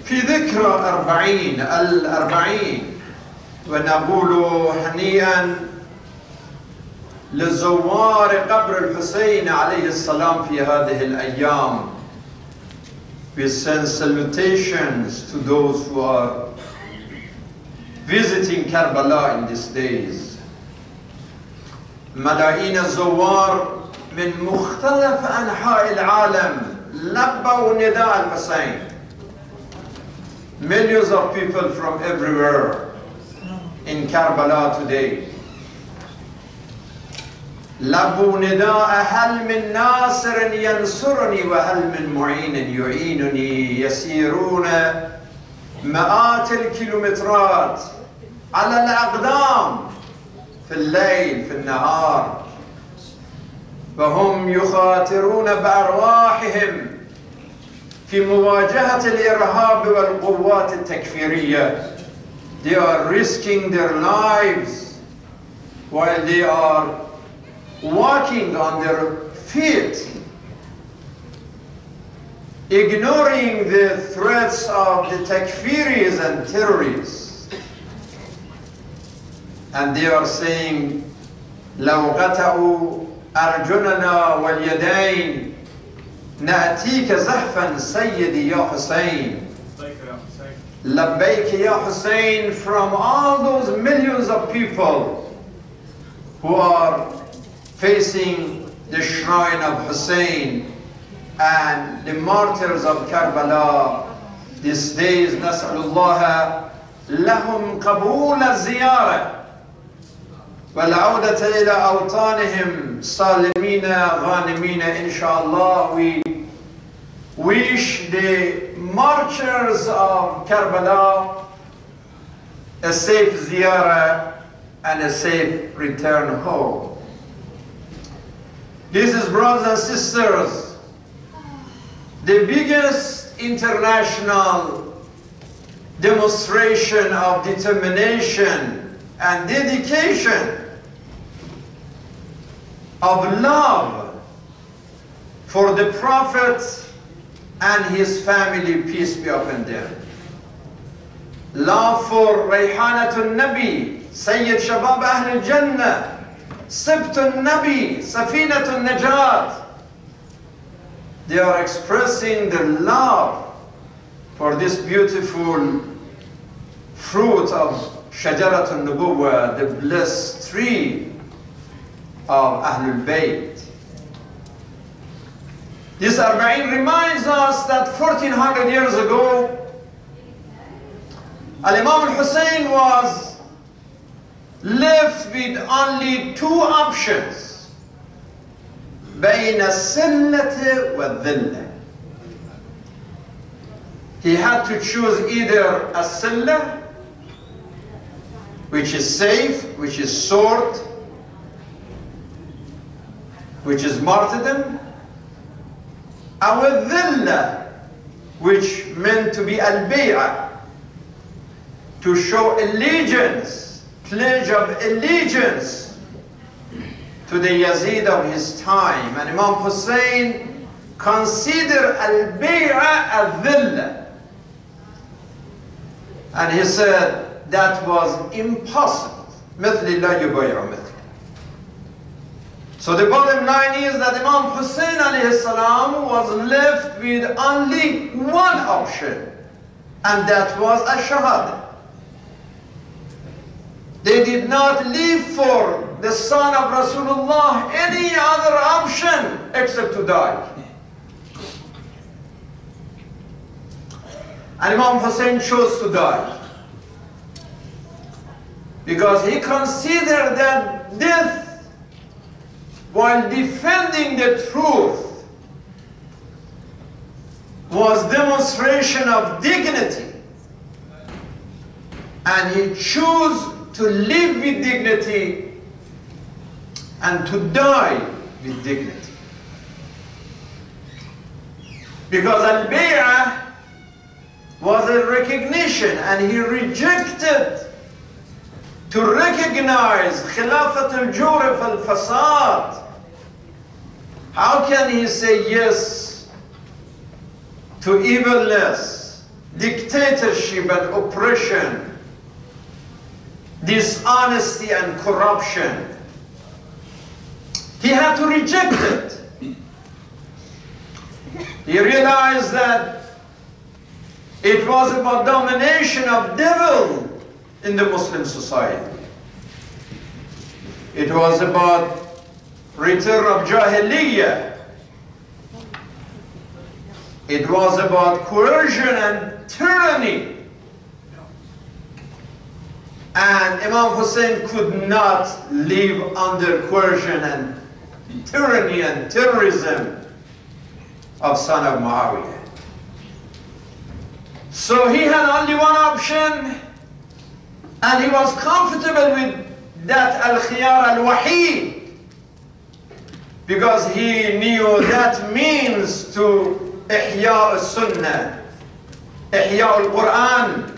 في ذكرى الأربعين ونقول هنيئا لزوار قبر الحسين عليه السلام في هذه الأيام. We send salutations to those who are visiting Karbala in these days. ملايين الزوار من مختلف أنحاء العالم لبوا نداء الحسين. Millions of people from everywhere in Karbala today. لبوا نداء هل من ناصر ينصرني وهل من معين يعينني. يسيرون مئات الكيلومترات على الأقدام في الليل في النهار، وهم يخاطرون بأرواحهم في مواجهة الإرهاب والقوات التكفيرية. They are risking their lives while they are walking on their feet, ignoring the threats of the takfiris and terrorists. And they are saying, لو قطعوا أرجلنا واليدين نأتيك زحفا سيدي يا حسين. لبيك يا Hussein, from all those millions of people who are facing the shrine of Hussein and the martyrs of Karbala. These days نسأل الله لهم قبول الزيارة والعودة إلى أوطانهم سالمين غانمين إن شاء الله. We wish the marchers of Karbala a safe ziyarah and a safe return home. This is, brothers and sisters, the biggest international demonstration of determination and dedication of love for the Prophet and his family, peace be upon them. Love for Rayhanatul Nabi, Sayyid Shabab Ahl al-Jannah, Sibtul Nabi, Safinatul Najat. They are expressing their love for this beautiful fruit of Shajaratul Nubuwwah, the blessed tree of Ahlul Bayt. This Arba'een reminds us that 1400 years ago, Al-Imam al-Hussein was left with only two options: بين السلة والذلة. He had to choose either a silla, which is safe, which is sword, which is martyrdom, or dhilla, which meant to be al-bay'ah, to show allegiance, pledge of allegiance to the Yazid of his time. And Imam Hussein considered al-bay'ah al-dhilla. And he said that was impossible. مثل لا يبايع مثل. So the bottom line is that Imam Hussein alayhi salam was left with only one option, and that was a shahada. They did not leave for the son of Rasulullah any other option except to die. And Imam Hussein chose to die because he considered that death, while defending the truth, was demonstration of dignity, and he chose to live with dignity and to die with dignity. Because al-bay'ah was a recognition, and he rejected to recognize khilafat al-jurf al-fasad. How can he say yes to evilness, dictatorship and oppression, dishonesty and corruption. He had to reject it. He realized that it was about domination of devil in the Muslim society. It was about return of Jahiliyyah. It was about coercion and tyranny. And Imam Hussein could not live under coercion and tyranny and terrorism of son of Muawiyah. So he had only one option, and he was comfortable with that al-khiyar al-wahid, because he knew that means to ihya al-sunnah, ihya al-Quran,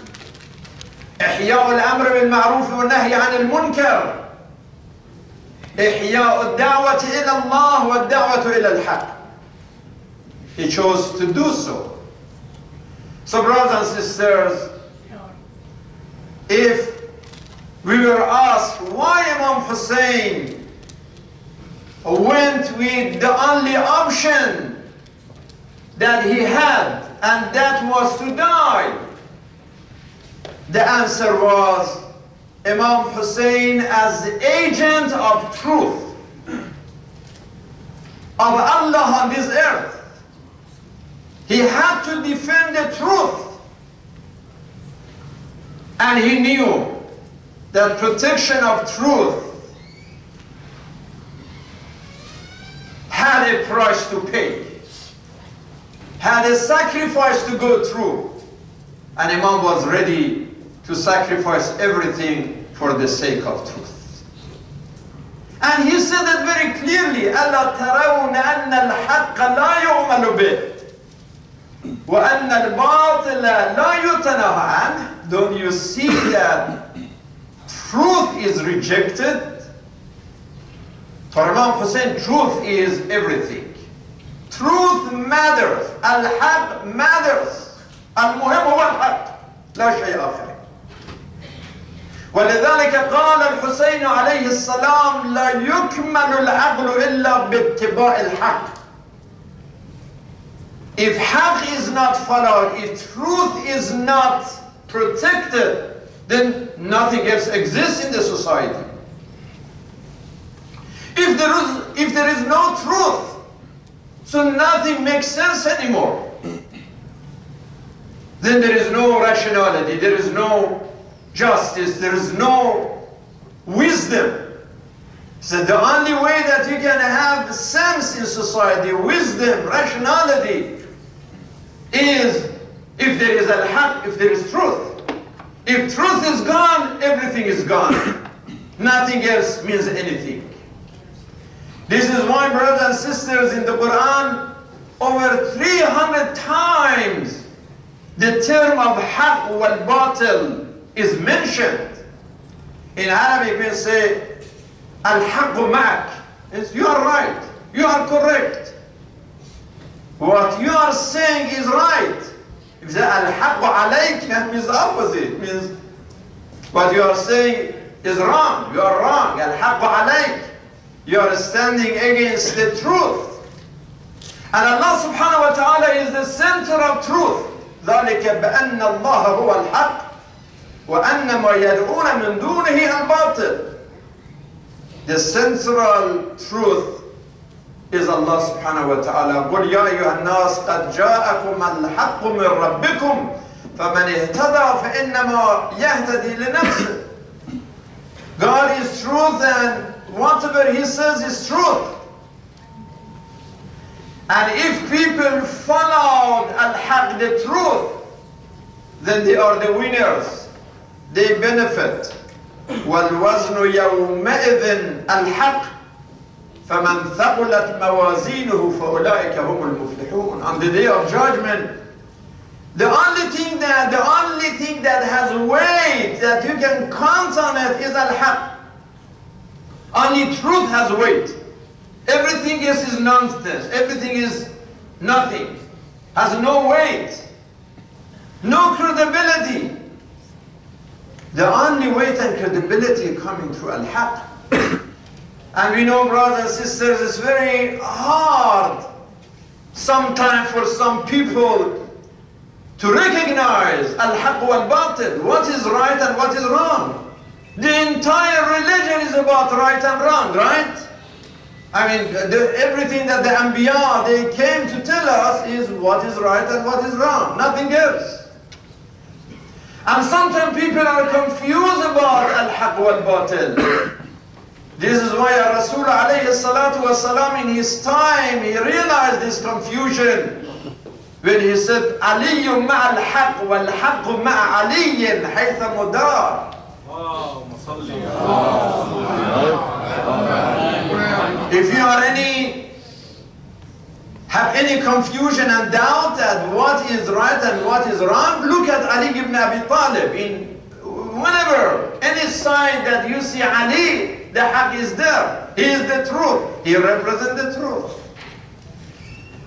ihya al-amr bil-ma'ruf wa-nahy an al-munkar, ihya al-da'wati ila Allah wa al-da'wati ila al-haq. He chose to do so. So brothers and sisters, if we were asked why Imam Hussein went with the only option that he had, and that was to die, the answer was Imam Hussein as the agent of truth of Allah on this earth. He had to defend the truth, and he knew that protection of truth had a price to pay, had a sacrifice to go through, and Imam was ready to sacrifice everything for the sake of truth. And he said it very clearly, أَلَا تَرَوْنَ أَنَّ الْحَقَّ لَا يُعْمَلُ بِهِ وَأَنَّ الْبَاطِلَ لَا يُتَنَهَى عَنْهُ. Don't you see that truth is rejected? For Imam Hussein, truth is everything. Truth matters. Al-haq matters. Al-muhim huwa al-haq. لا شيء آخر. ولذلك قال الحسين عليه السلام لا يكمل العقل إلا باتباع الحق. If haq is not followed, if truth is not protected, then nothing else exists in the society. If there is no truth, so nothing makes sense anymore. Then there is no rationality, there is no justice, there is no wisdom. So the only way that you can have sense in society, wisdom, rationality, is if there is al-haq, if there is truth. If truth is gone, everything is gone. Nothing else means anything. This is why, brothers and sisters, in the Quran, over 300 times the term of haq wal batil is mentioned. In Arabic we say al-haq ma'ak. You are right, you are correct. What you are saying is right. If you say al-haq alayk, that means opposite. It means what you are saying is wrong. You are wrong. Al-haq alayk. You are standing against the truth. And Allah subhanahu wa ta'ala is the center of truth. ذلك بأن الله هو الحق وأن ما يدعون من دونه الباطل. The central truth is Allah subhanahu wa ta'ala. قل يا أيها الناس قد جاءكم الحق من ربكم فمن اهتدى فإنما يهتدي لنفسه. God is truth, and whatever He says is truth. And if people followed al-haq, the truth, then they are the winners. They benefit. وَالْوَزْنُ يَوْمَئِذٍ الْحَقِّ فَمَنْ ثَقُلَتْ مَوَازِينُهُ فَأُولَٰئِكَ هُمُ الْمُفْلِحُونَ. On the day of judgment, the only thing that has weight, that you can count on it, is al-haq. Only truth has weight. Everything else is nonsense. Everything is nothing. has no weight, no credibility. The only weight and credibility coming through al-haq. And we know, brothers and sisters, it's very hard sometimes for some people to recognize al-haq wal-batil, what is right and what is wrong. The entire religion is about right and wrong, right? I mean, everything that the Anbiya, they came to tell us is what is right and what is wrong, nothing else. And sometimes people are confused about al-haq wal-batil. This is why Rasul alayhi salatu wasalam in his time, he realized this confusion when he said, Aliyyun ma'al haq wal haq ma'a aliyin haytha mudar. If you are have any confusion and doubt at what is right and what is wrong, look at Ali ibn Abi Talib. Whenever any sign that you see Ali, the haq is there. He is the truth. He represents the truth.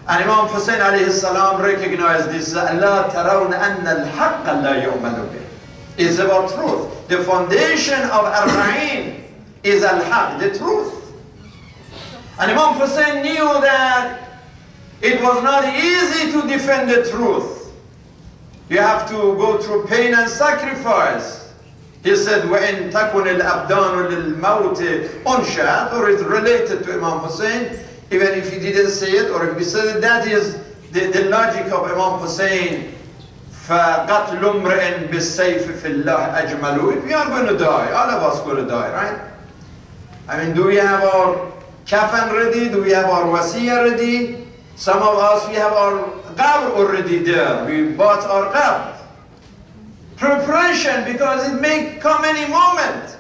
And Imam Hussein alayhi salam recognized this. Allah tarawna anna al-haqqa la yu'manu bih. It's about truth. The foundation of Arbaeen is al-haq, the truth. And Imam Hussein knew that it was not easy to defend the truth. You have to go through pain and sacrifice. He said, وَإِن تَكُنِ الْأَبْدَانُ لِلْمَوْتِ أُنْشَأَتْ, or it's related to Imam Hussein. Even if he didn't say it, or if he said it, that is the logic of Imam Hussein. فَقَتْلُ امْرِئٍ بِالسَّيْفِ فِي اللَّهِ أَجْمَلُ. If we are going to die, all of us going to die, right? I mean, do we have our kafan ready? Do we have our wasiyah ready? Some of us, we have our qabr already there. We bought our qabr. Preparation, because it may come any moment.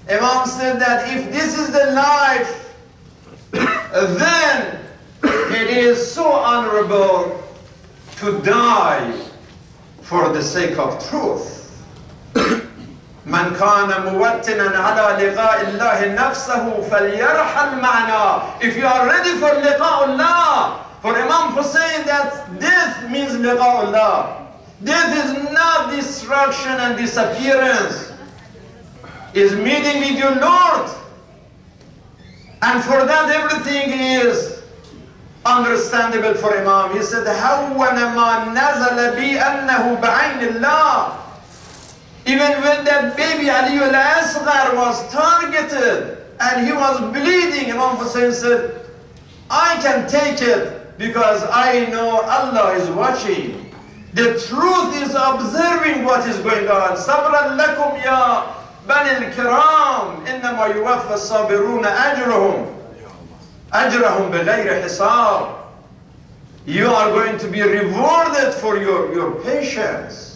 Imam said that if this is the life, then it is so honorable to die for the sake of truth. من كان موطنا على لقاء الله نفسه فليرحل معنا. If you are ready for لقاء Allah, for Imam Hussein, that death means لقاء Allah. Death is not destruction and disappearance. It's meeting with your Lord. And for that everything is understandable for Imam. He said, هَوَّنَ مَا نَزَلَ بِي أَنَّهُ بَعَيْنِ اللَّهِ. Even when that baby Ali al-Asghar was targeted and he was bleeding, Imam Hussein said, I can take it because I know Allah is watching. The truth is observing what is going on. صَبْرًا لَكُمْ يَا بَنِي الْكِرَامِ إِنَّمَا يُوَفَّى الصَّابِرُونَ أَجْرَهُمْ بِغَيْرِ حِسَابٍ. You are going to be rewarded for your patience.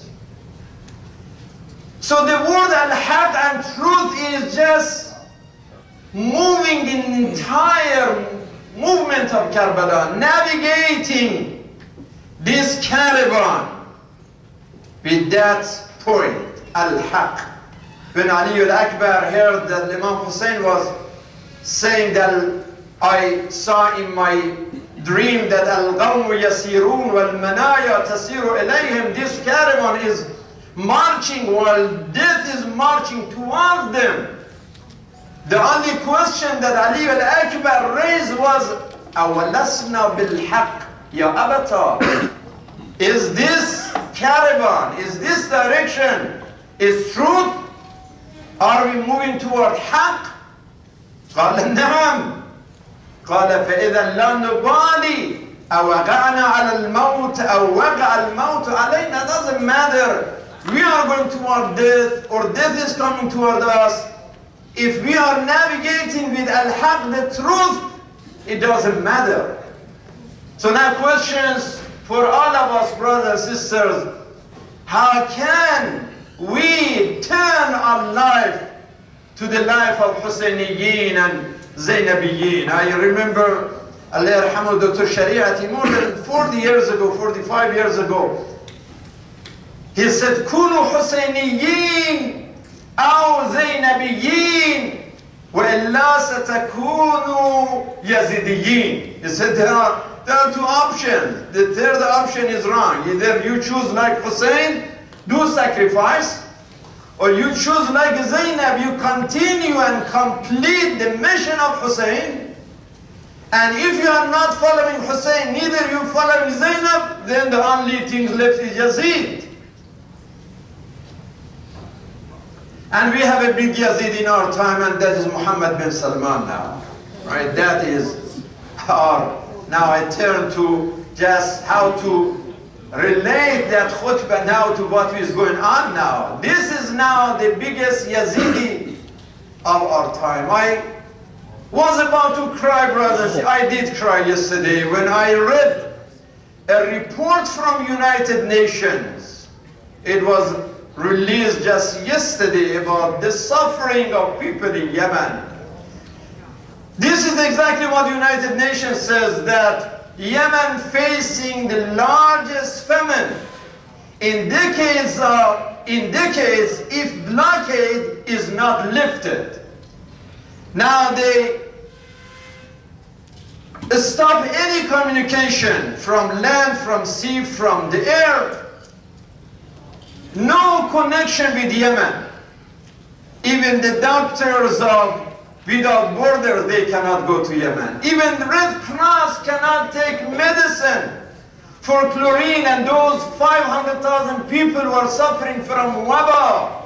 So the word al-haq and truth is just moving the entire movement of Karbala, navigating this caravan with that point, al-haq. When Ali al-Akbar heard that Imam Hussein was saying that I saw in my dream that al-qawmu yasirun wal-manaya tasiru ilayhim, this caravan is marching while death is marching towards them. The only question that Ali al-Akbar raised was, أَوَلَسْنَا بِالْحَقِّ يَا أَبَتَى. Is this caravan, is this direction, is truth? Are we moving toward haqq? قال نعم. قال فإذا لا نبالي أوقعنا على الموت أو وقع الموت علينا. Doesn't matter. We are going toward death or death is coming toward us. If we are navigating with al-haq, the truth, it doesn't matter. So now questions for all of us, brothers and sisters. How can we turn our life to the life of Husseiniyin and Zainabiyin? I remember, Allah yarhamu, Dr. Shariati, more than 40 years ago, 45 years ago, he said, كونوا حسينيين أو زينبيين وإلا ستكونوا يزيديين. He said there are There are two options. The third option is wrong. Either you choose like Hussein, do sacrifice, or you choose like Zainab, you continue and complete the mission of Hussein. And if you are not following Hussein, neither you following Zainab, then the only thing left is Yazid. And we have a big Yazid in our time, and that is Muhammad bin Salman now. Right? That is our, now I turn to just how to relate that khutbah now to what is going on now. This is now the biggest Yazidi of our time. I was about to cry, brothers. I did cry yesterday when I read a report from United Nations. It was released just yesterday about the suffering of people in Yemen. This is exactly what the United Nations says, that Yemen facing the largest famine in decades if blockade is not lifted. Now they stop any communication from land, from sea, from the air. No connection with Yemen. Even the doctors of Without Borders, they cannot go to Yemen. Even the Red Cross cannot take medicine for chlorine, and those 500,000 people who are suffering from waba.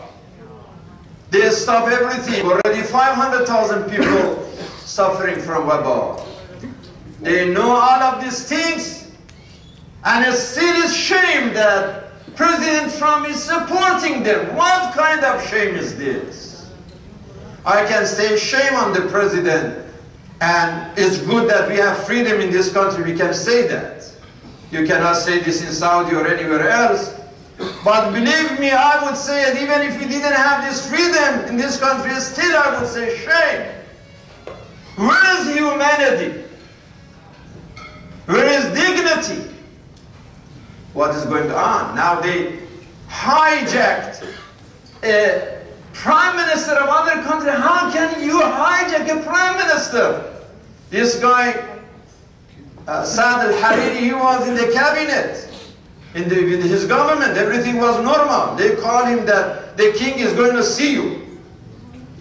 They stop everything. Already 500,000 people suffering from waba. They know all of these things, and it still is shame that President Trump is supporting them. What kind of shame is this? I can say shame on the president, and it's good that we have freedom in this country. We can say that. You cannot say this in Saudi or anywhere else. But believe me, I would say it, even if we didn't have this freedom in this country, still I would say shame. Where is humanity? Where is dignity? What is going on? Now they hijacked a prime minister of other country. How can you hijack a prime minister? This guy, Saad al-Hariri, he was in the cabinet, with his government. Everything was normal. They called him that the king is going to see you.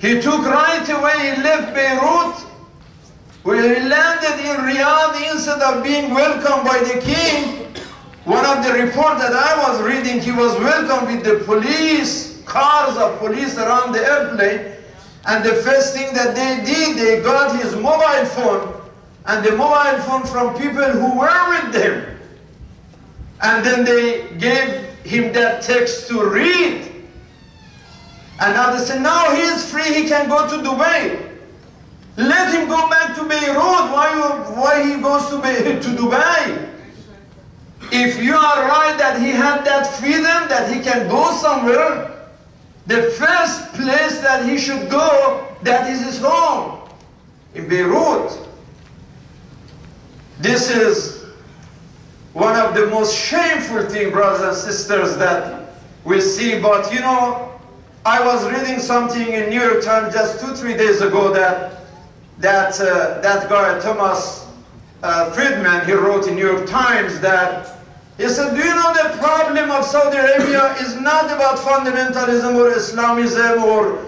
He took right away, he left Beirut, where he landed in Riyadh. Instead of being welcomed by the king, one of the reports that I was reading, he was welcomed with the police, cars of police around the airplane. And the first thing that they did, they got his mobile phone, and the mobile phone from people who were with them. And then they gave him that text to read. And now they said, now he is free, he can go to Dubai. Let him go back to Beirut. Why he goes to Dubai? If you are right that he had that freedom, that he can go somewhere, the first place that he should go, that is his home, in Beirut. This is one of the most shameful things, brothers and sisters, that we see. But you know, I was reading something in New York Times just 2-3 days ago that guy, Thomas Friedman, he wrote in New York Times that he said, do you know the problem of Saudi Arabia is not about fundamentalism or Islamism or,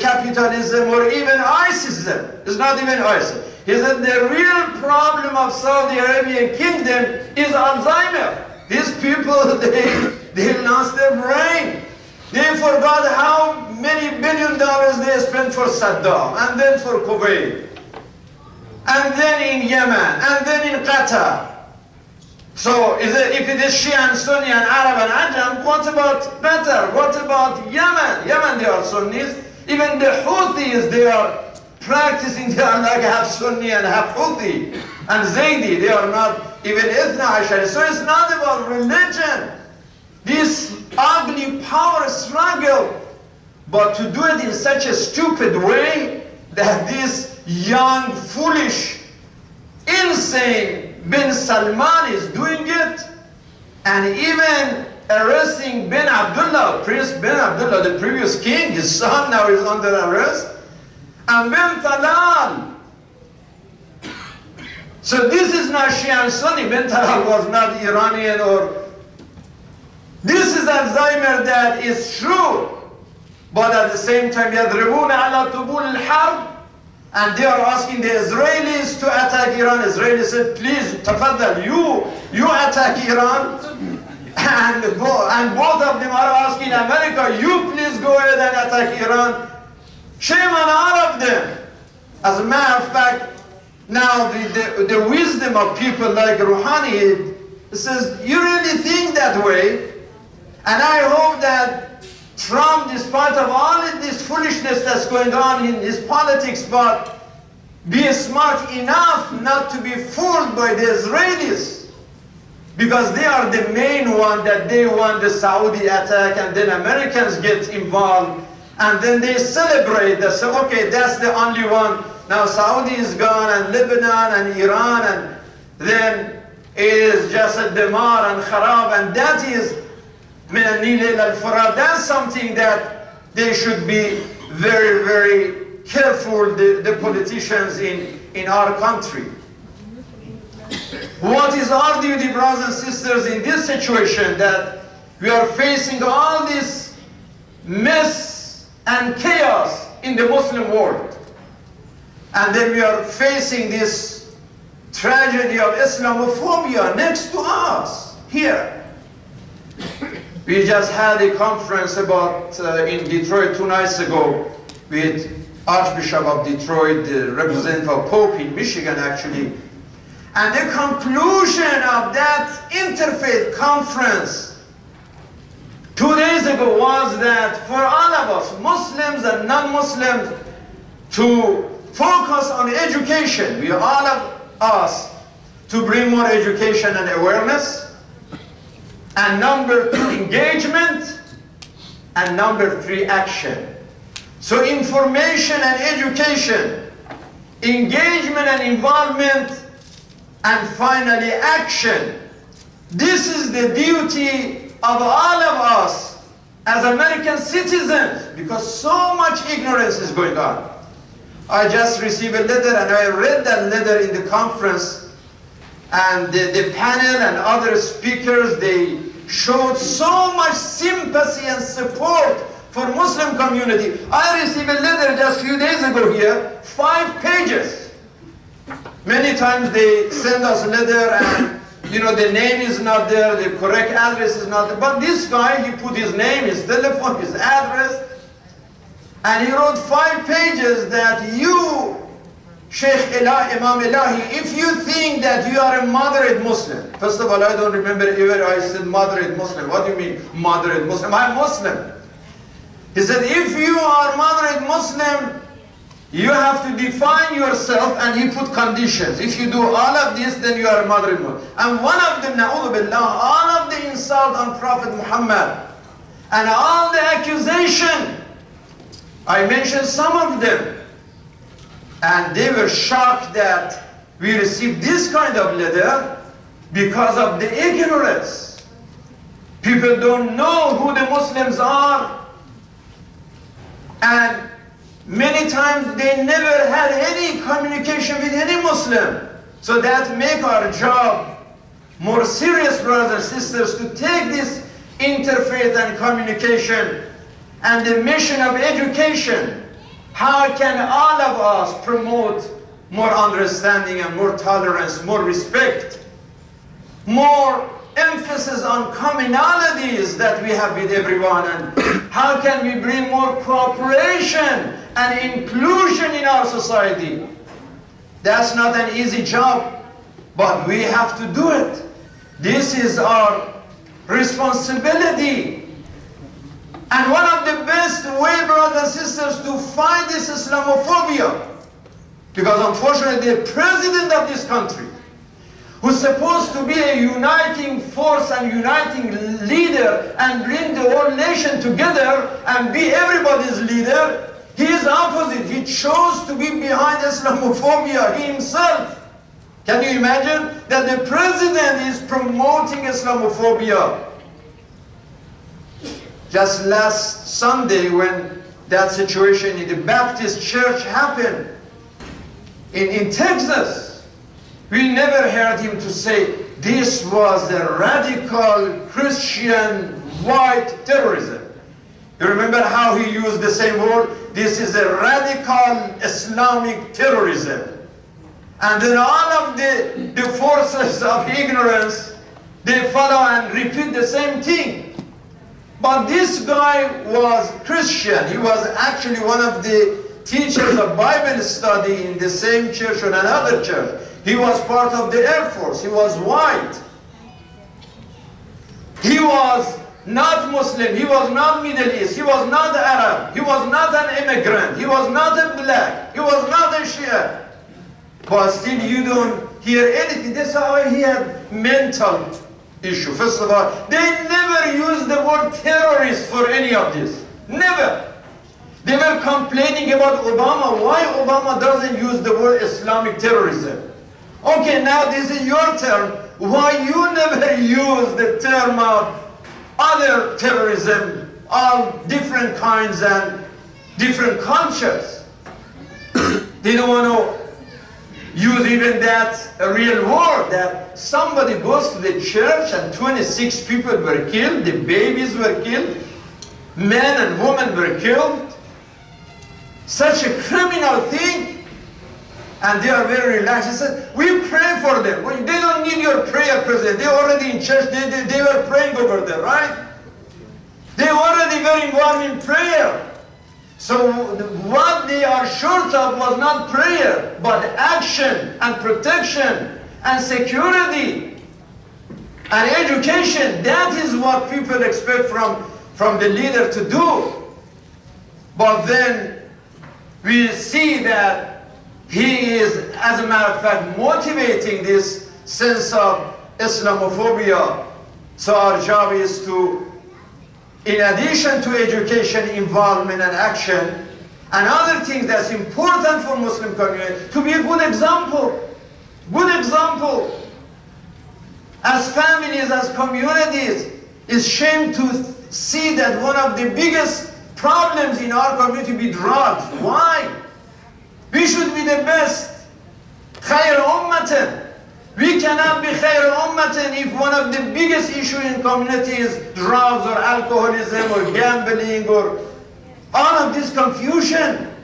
capitalism or even ISISm. It's not even ISIS. He said the real problem of Saudi Arabian kingdom is Alzheimer. These people, they lost their brain. They forgot how many $1 billion they spent for Saddam, and then for Kuwait, and then in Yemen, and then in Qatar. So if it is Shia and Sunni and Arab and Ajam, what about Qatar? What about Yemen? Yemen, they are Sunnis. Even the Houthis, they are practicing, they are like half Sunni and half Houthi. And Zaydi, they are not even Ithna Ashari. So it's not about religion. This ugly power struggle, but to do it in such a stupid way that this young, foolish, insane bin Salman is doing it, and even arresting bin Abdullah, Prince bin Abdullah, the previous king, his son now is under arrest, and bin Talal, So this is not Shia and Sunni. Mental was not Iranian or... This is Alzheimer that is true. But at the same time, يَضْرِبُونَ عَلَى طُبُولِ الْحَرْبِ, and they are asking the Israelis to attack Iran. Israelis said, please, tafaddal, you attack Iran. And both of them are asking America, you please go ahead and attack Iran. Shame on all of them. As a matter of fact, now the wisdom of people like Rouhani says, you really think that way? And I hope that Trump, despite of all of this foolishness that's going on in his politics, but be smart enough not to be fooled by the Israelis, because they are the main one that they want the Saudi attack, and then Americans get involved, and then they celebrate. They say, okay, that's the only one. Now Saudi is gone, and Lebanon and Iran, and then it is just a Damar and Kharab, and that is min al-Nil ila al-Furat. That's something that they should be very, very careful, the politicians in our country. What is our duty, brothers and sisters, in this situation that we are facing all this mess and chaos in the Muslim world, and then we are facing this tragedy of Islamophobia next to us here. We just had a conference about in Detroit 2 nights ago with Archbishop of Detroit, the representative of Pope in Michigan actually. And the conclusion of that interfaith conference 2 days ago was that for all of us, Muslims and non-Muslims, to focus on education. We all of us to bring more education and awareness. And number 2, engagement. And number 3, action. So information and education, engagement and involvement, and finally action. This is the duty of all of us as American citizens, because so much ignorance is going on. I just received a letter, and I read that letter in the conference, and the panel and other speakers, they showed so much sympathy and support for Muslim community. I received a letter just a few days ago here, 5 pages. Many times they send us a letter and, you know, the name is not there, the correct address is not there. But this guy, he put his name, his telephone, his address, and he wrote 5 pages that you, Sheikh Imam Elahi, if you think that you are a moderate Muslim, first of all, I don't remember ever I said moderate Muslim. What do you mean moderate Muslim? I'm Muslim. He said, if you are moderate Muslim, you have to define yourself, and he put conditions. If you do all of this, then you are a moderate Muslim. And one of them, na'udhu billah, all of the insult on Prophet Muhammad, and all the accusation, I mentioned some of them. And they were shocked that we received this kind of letter because of the ignorance. People don't know who the Muslims are. And many times they never had any communication with any Muslim. So that makes our job more serious, brothers and sisters, to take this interfaith and communication and the mission of education. How can all of us promote more understanding and more tolerance, more respect, more emphasis on commonalities that we have with everyone, and how can we bring more cooperation and inclusion in our society? That's not an easy job, but we have to do it. This is our responsibility. And one of the best way, brothers and sisters, to fight this Islamophobia, because unfortunately the president of this country, who's supposed to be a uniting force and uniting leader and bring the whole nation together and be everybody's leader, he is opposite. He chose to be behind Islamophobia, he himself. Can you imagine that the president is promoting Islamophobia? Just last Sunday, when that situation in the Baptist church happened in Texas, We never heard him to say, this was a radical Christian white terrorism. You remember how he used the same word? This is a radical Islamic terrorism. And then all of the forces of ignorance, they follow and repeat the same thing. But this guy was Christian. He was actually one of the teachers of Bible study in the same church or another church. He was part of the Air Force. He was white. He was not Muslim. He was not Middle East. He was not Arab. He was not an immigrant. He was not a black. He was not a Shia. But still you don't hear anything. That's how he had mental issue. First of all, they never used the word terrorist for any of this. Never. They were complaining about Obama. Why Obama doesn't use the word Islamic terrorism? Okay, now this is your term. Why you never use the term of other terrorism, all different kinds and different cultures? They don't want to use even that real word, that somebody goes to the church and 26 people were killed, the babies were killed, men and women were killed. Such a criminal thing. And they are very relaxed. He said, we pray for them. Well, they don't need your prayer, President. They're already in church. They were praying over there, right? They already were involved in prayer. So what they are short of was not prayer, but action and protection and security and education. That is what people expect from the leader to do. But then we see that he is, as a matter of fact, motivating this sense of Islamophobia. So our job is to, in addition to education, involvement and action, and other things that's important for Muslim community, to be a good example. Good example. As families, as communities, it's shame to see that one of the biggest problems in our community be drugs. Why? We should be the best. Khair ummatan. We cannot be khair ummatan if one of the biggest issues in community is drugs or alcoholism or gambling or all of this confusion.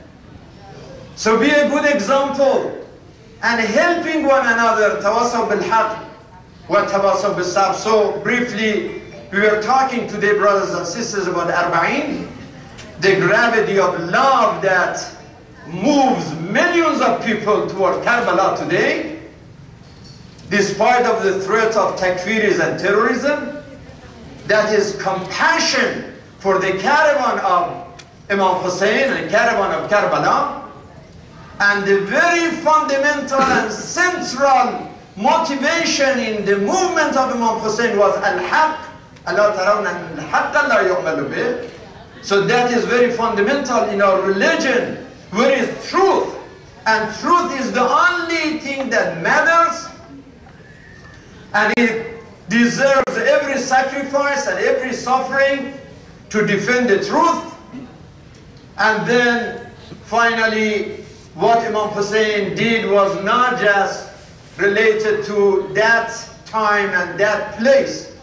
So be a good example and helping one another. Tawasaw bil haqq wa tawasaw bil sabr. So briefly, we were talking today, brothers and sisters, about Arba'een, the gravity of love that moves millions of people toward Karbala today, despite of the threat of takfiris and terrorism. That is compassion for the caravan of Imam Hussein and caravan of Karbala. And the very fundamental and central motivation in the movement of Imam Hussein was al-haq. Allah tarawna al-haqqa la yu'malu bih. So that is very fundamental in our religion, where is truth. And truth is the only thing that matters. And it deserves every sacrifice and every suffering to defend the truth. And then finally, what Imam Hussein did was not just related to that time and that place.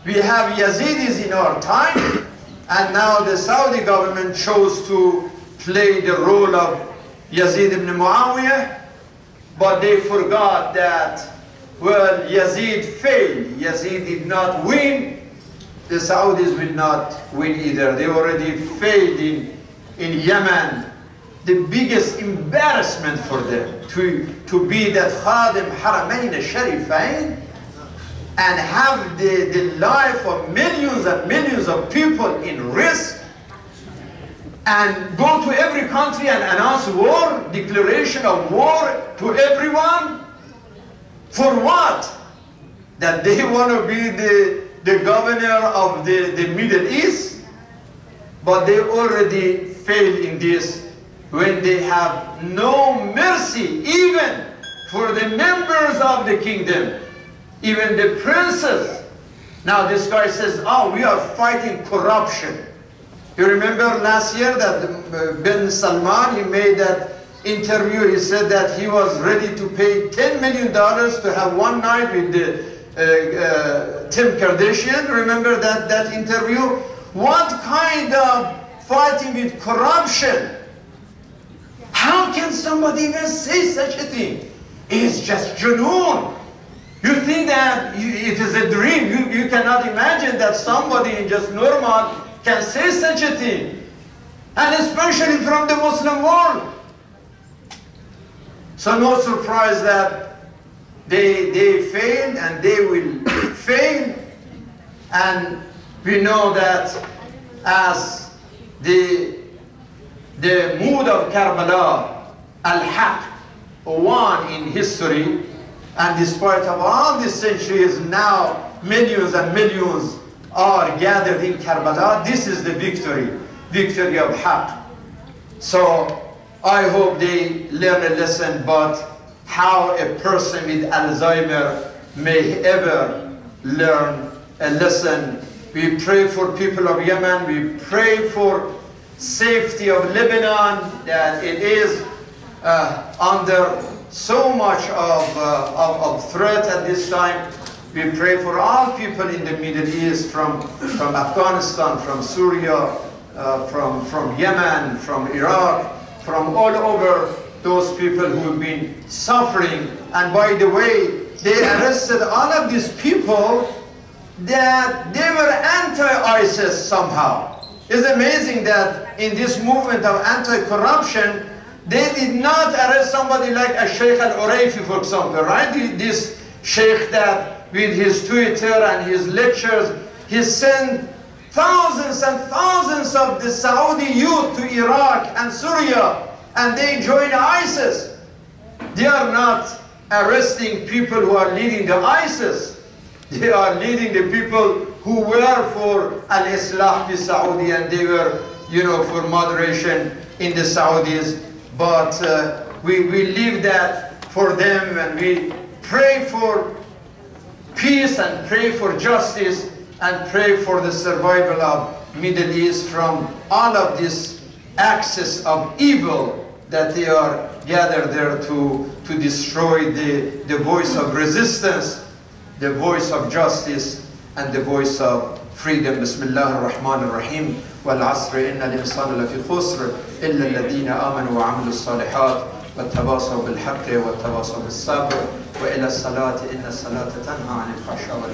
We have Yazidis in our time, and now the Saudi government chose to play the role of Yazid ibn Muawiyah, but they forgot that, well, Yazid failed. Yazid did not win. The Saudis will not win either. They already failed in Yemen. The biggest embarrassment for them to be that Khadim Haramain al-Sharifain and have the life of millions and millions of people in risk, and go to every country and announce war, declaration of war to everyone. For what? That they want to be the governor of the Middle East? But they already failed in this when they have no mercy even for the members of the kingdom, even the princes. Now this guy says, oh, we are fighting corruption. You remember last year that Ben Salman, he made that interview, he said that he was ready to pay $10 million to have one night with Tim Kardashian. Remember that interview? What kind of fighting with corruption? How can somebody even say such a thing? It's just junoon. You think that it is a dream. You cannot imagine that somebody just normal can say such a thing. And especially from the Muslim world. So no surprise that they failed and they will fail. And we know that as the mood of Karbala, al-Haq, won in history, and despite of all these centuries, now millions and millions are gathered in Karbala. This is the victory of Haq. So I hope they learn a lesson, but how a person with Alzheimer may ever learn a lesson. We pray for people of Yemen. We pray for safety of Lebanon, that it is under so much of threat at this time. We pray for all people in the Middle East, from Afghanistan, from Syria, from Yemen, from Iraq, from all over, those people who have been suffering. And by the way, they arrested all of these people that they were anti-ISIS somehow. It's amazing that in this movement of anti-corruption, they did not arrest somebody like a Sheikh al-Urayfi, for example, right? This Sheikh that with his Twitter and his lectures, he sent thousands and thousands of the Saudi youth to Iraq and Syria, and they joined ISIS. They are not arresting people who are leading the ISIS. They are leading the people who were for al-Islah fi Saudi, and they were, for moderation in the Saudis. But we leave that for them, and we pray for peace and pray for justice and pray for the survival of Middle East from all of this axis of evil that they are gathered there to destroy the voice of resistance, the voice of justice, and the voice of freedom. Bismillah ar-Rahman ar-Rahim. والعصر إن الإنسان لفي خسر إلا الذين آمنوا وعملوا الصالحات واتواصوا بالحق واتواصوا بالصبر وإلى الصلاة إن الصلاة تنهى عن الفحشاء